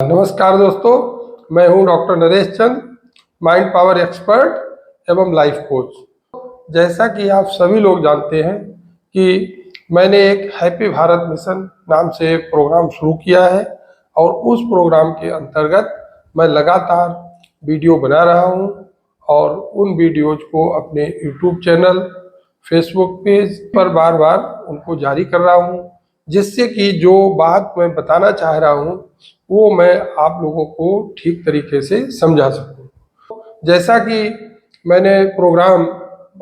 नमस्कार दोस्तों, मैं हूं डॉक्टर नरेश चंद, माइंड पावर एक्सपर्ट एवं लाइफ कोच। जैसा कि आप सभी लोग जानते हैं कि मैंने एक हैप्पी भारत मिशन नाम से एक प्रोग्राम शुरू किया है और उस प्रोग्राम के अंतर्गत मैं लगातार वीडियो बना रहा हूं और उन वीडियोज को अपने यूट्यूब चैनल, फेसबुक पेज पर बार बार उनको जारी कर रहा हूं, जिससे कि जो बात मैं बताना चाह रहा हूं वो मैं आप लोगों को ठीक तरीके से समझा सकूं। जैसा कि मैंने प्रोग्राम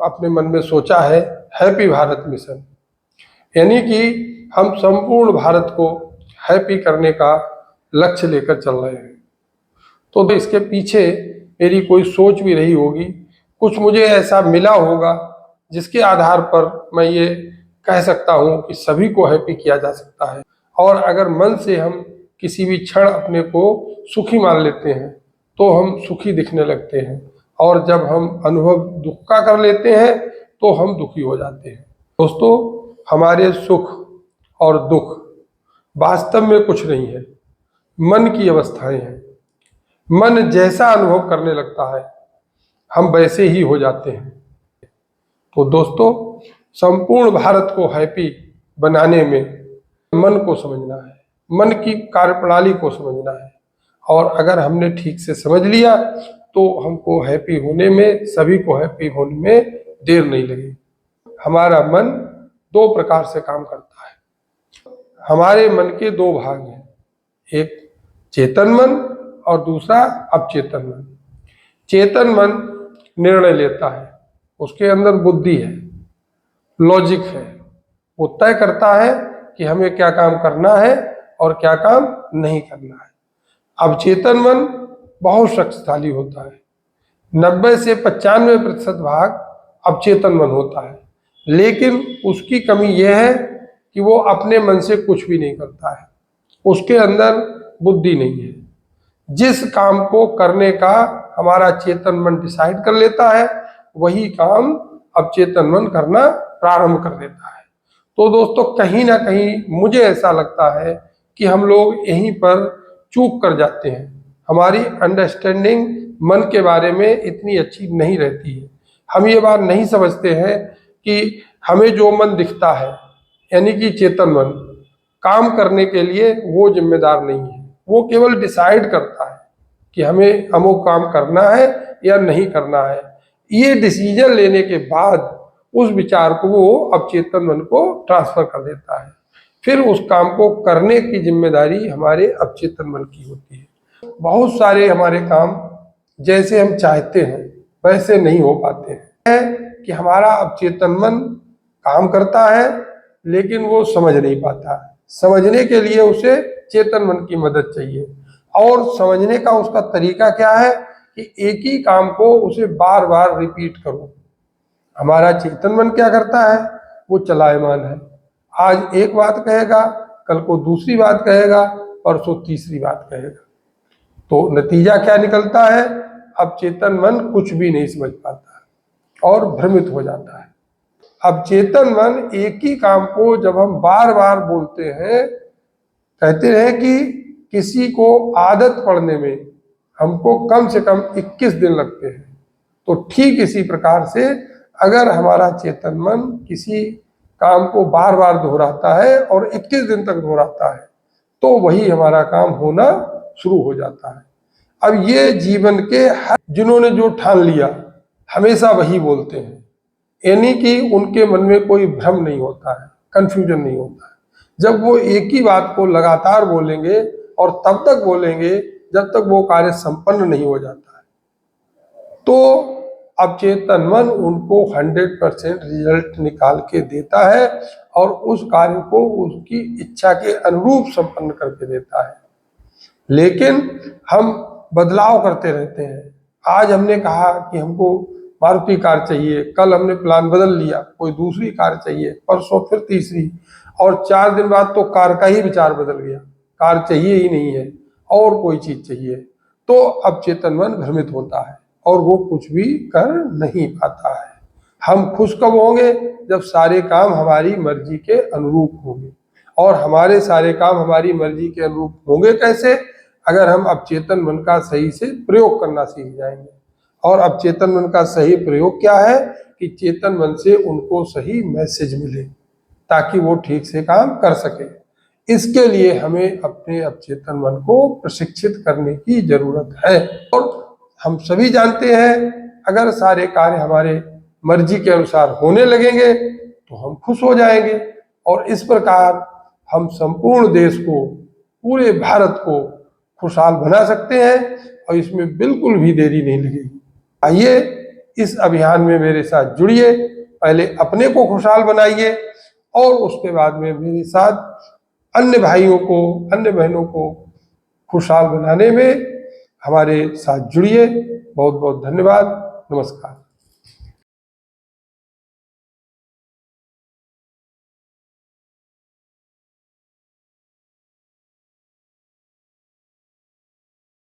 अपने मन में सोचा है, हैप्पी भारत मिशन, यानी कि हम संपूर्ण भारत को हैप्पी करने का लक्ष्य लेकर चल रहे हैं। तो इसके पीछे मेरी कोई सोच भी रही होगी, कुछ मुझे ऐसा मिला होगा जिसके आधार पर मैं ये कह सकता हूँ कि सभी को हैप्पी किया जा सकता है। और अगर मन से हम किसी भी क्षण अपने को सुखी मान लेते हैं तो हम सुखी दिखने लगते हैं, और जब हम अनुभव दुख का कर लेते हैं तो हम दुखी हो जाते हैं। दोस्तों, हमारे सुख और दुख वास्तव में कुछ नहीं है, मन की अवस्थाएं हैं। मन जैसा अनुभव करने लगता है हम वैसे ही हो जाते हैं। तो दोस्तों, संपूर्ण भारत को हैप्पी बनाने में मन को समझना है, मन की कार्यप्रणाली को समझना है, और अगर हमने ठीक से समझ लिया तो हमको हैप्पी होने में, सभी को हैप्पी होने में देर नहीं लगेगी। हमारा मन दो प्रकार से काम करता है। हमारे मन के दो भाग हैं, एक चेतन मन और दूसरा अवचेतन मन। चेतन मन निर्णय लेता है, उसके अंदर बुद्धि है, लॉजिक है, वो तय करता है कि हमें क्या काम करना है और क्या काम नहीं करना है। अवचेतन मन बहुत शक्तिशाली होता है, 90 से 95% भाग अवचेतन मन होता है, लेकिन उसकी कमी यह है कि वो अपने मन से कुछ भी नहीं करता है, उसके अंदर बुद्धि नहीं है। जिस काम को करने का हमारा चेतन मन डिसाइड कर लेता है वही काम अवचेतन मन करना प्रारंभ कर देता है। तो दोस्तों, कहीं ना कहीं मुझे ऐसा लगता है कि हम लोग यहीं पर चूक कर जाते हैं। हमारी अंडरस्टैंडिंग मन के बारे में इतनी अच्छी नहीं रहती है। हम ये बात नहीं समझते हैं कि हमें जो मन दिखता है, यानी कि चेतन मन, काम करने के लिए वो जिम्मेदार नहीं है। वो केवल डिसाइड करता है कि हमें अमुक काम करना है या नहीं करना है। ये डिसीजन लेने के बाद उस विचार को वो अवचेतन मन को ट्रांसफर कर देता है, फिर उस काम को करने की जिम्मेदारी हमारे अवचेतन मन की होती है। बहुत सारे हमारे काम जैसे हम चाहते हैं वैसे नहीं हो पाते हैं कि हमारा अवचेतन मन काम करता है लेकिन वो समझ नहीं पाता। समझने के लिए उसे चेतन मन की मदद चाहिए, और समझने का उसका तरीका क्या है कि एक ही काम को उसे बार बार रिपीट करो। हमारा चेतन मन क्या करता है, वो चलायमान है। आज एक बात कहेगा, कल को दूसरी बात कहेगा, परसों तीसरी बात कहेगा। तो नतीजा क्या निकलता है, अब चेतन मन कुछ भी नहीं समझ पाता और भ्रमित हो जाता है। अब चेतन मन एक ही काम को जब हम बार बार बोलते हैं, कहते हैं कि किसी को आदत पड़ने में हमको कम से कम 21 दिन लगते हैं, तो ठीक इसी प्रकार से अगर हमारा चेतन मन किसी काम को बार बार दोहराता है और 21 दिन तक दोहराता है तो वही हमारा काम होना शुरू हो जाता है। अब ये जीवन के हर जिन्होंने जो ठान लिया हमेशा वही बोलते हैं, यानी कि उनके मन में कोई भ्रम नहीं होता है, कंफ्यूजन नहीं होता है। जब वो एक ही बात को लगातार बोलेंगे और तब तक बोलेंगे जब तक वो कार्य संपन्न नहीं हो जाता है, तो अवचेतन मन उनको 100% रिजल्ट निकाल के देता है और उस कार्य को उसकी इच्छा के अनुरूप संपन्न करके देता है। लेकिन हम बदलाव करते रहते हैं। आज हमने कहा कि हमको मारुति कार चाहिए, कल हमने प्लान बदल लिया, कोई दूसरी कार चाहिए, परसों फिर तीसरी, और 4 दिन बाद तो कार का ही विचार बदल गया, कार चाहिए ही नहीं है और कोई चीज चाहिए। तो अवचेतन मन भ्रमित होता है और वो कुछ भी कर नहीं पाता है। हम खुश कब होंगे, जब सारे काम हमारी मर्जी के अनुरूप होंगे। और हमारे सारे काम हमारी मर्जी के अनुरूप होंगे कैसे, अगर हम अवचेतन मन का सही से प्रयोग करना सीख जाएंगे। और अवचेतन मन का सही प्रयोग क्या है कि चेतन मन से उनको सही मैसेज मिले ताकि वो ठीक से काम कर सके। इसके लिए हमें अपने अवचेतन मन को प्रशिक्षित करने की जरूरत है। और हम सभी जानते हैं अगर सारे कार्य हमारे मर्जी के अनुसार होने लगेंगे तो हम खुश हो जाएंगे और इस प्रकार हम संपूर्ण देश को, पूरे भारत को खुशहाल बना सकते हैं और इसमें बिल्कुल भी देरी नहीं लगेगी। आइए इस अभियान में मेरे साथ जुड़िए। पहले अपने को खुशहाल बनाइए और उसके बाद में मेरे साथ अन्य भाइयों को, अन्य बहनों को खुशहाल बनाने में हमारे साथ जुड़िए। बहुत बहुत धन्यवाद। नमस्कार।